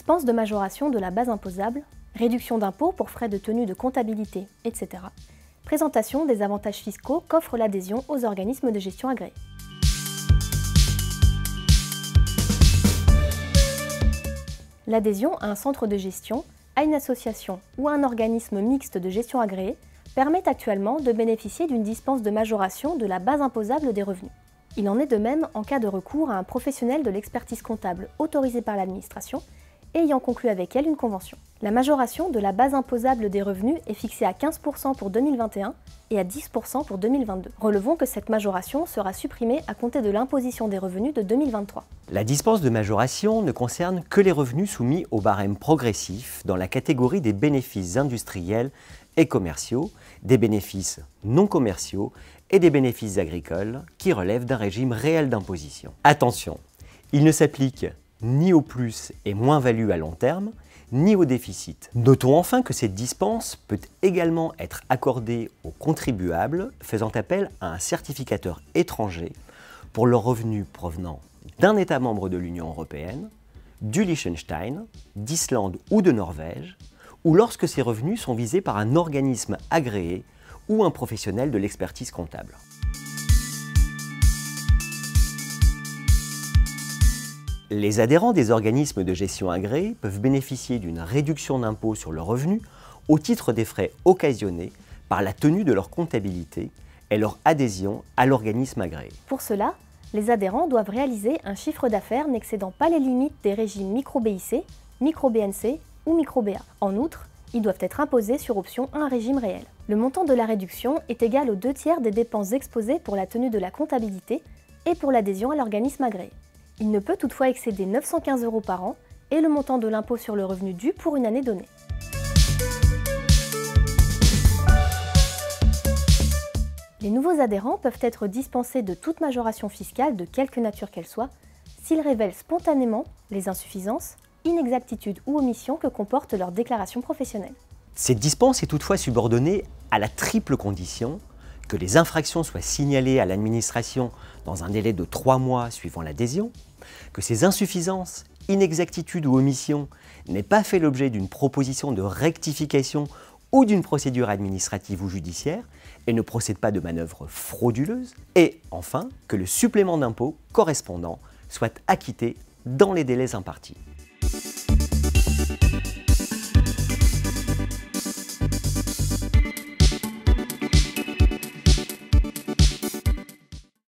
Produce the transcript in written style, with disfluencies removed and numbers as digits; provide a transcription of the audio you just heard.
dispense de majoration de la base imposable, réduction d'impôt pour frais de tenue de comptabilité, etc. Présentation des avantages fiscaux qu'offre l'adhésion aux organismes de gestion agréés. L'adhésion à un centre de gestion, à une association ou à un organisme mixte de gestion agréé permet actuellement de bénéficier d'une dispense de majoration de la base imposable des revenus. Il en est de même en cas de recours à un professionnel de l'expertise comptable autorisé par l'administration et ayant conclu avec elle une convention. La majoration de la base imposable des revenus est fixée à 15% pour 2021 et à 10% pour 2022. Relevons que cette majoration sera supprimée à compter de l'imposition des revenus de 2023. La dispense de majoration ne concerne que les revenus soumis au barème progressif dans la catégorie des bénéfices industriels et commerciaux, des bénéfices non commerciaux et des bénéfices agricoles qui relèvent d'un régime réel d'imposition. Attention, il ne s'applique ni au plus et moins-value à long terme, ni au déficit. Notons enfin que cette dispense peut également être accordée aux contribuables faisant appel à un certificateur étranger pour leurs revenus provenant d'un État membre de l'Union européenne, du Liechtenstein, d'Islande ou de Norvège, ou lorsque ces revenus sont visés par un organisme agréé ou un professionnel de l'expertise comptable. Les adhérents des organismes de gestion agréés peuvent bénéficier d'une réduction d'impôt sur le revenu au titre des frais occasionnés par la tenue de leur comptabilité et leur adhésion à l'organisme agréé. Pour cela, les adhérents doivent réaliser un chiffre d'affaires n'excédant pas les limites des régimes micro-BIC, micro-BNC ou micro-BA. En outre, ils doivent être imposés sur option à un régime réel. Le montant de la réduction est égal aux 2/3 des dépenses exposées pour la tenue de la comptabilité et pour l'adhésion à l'organisme agréé. Il ne peut toutefois excéder 915 € par an et le montant de l'impôt sur le revenu dû pour une année donnée. Les nouveaux adhérents peuvent être dispensés de toute majoration fiscale de quelque nature qu'elle soit s'ils révèlent spontanément les insuffisances, inexactitudes ou omissions que comporte leur déclaration professionnelle. Cette dispense est toutefois subordonnée à la triple condition que les infractions soient signalées à l'administration dans un délai de 3 mois suivant l'adhésion, que ces insuffisances, inexactitudes ou omissions n'aient pas fait l'objet d'une proposition de rectification ou d'une procédure administrative ou judiciaire et ne procèdent pas de manœuvres frauduleuses, et enfin que le supplément d'impôt correspondant soit acquitté dans les délais impartis.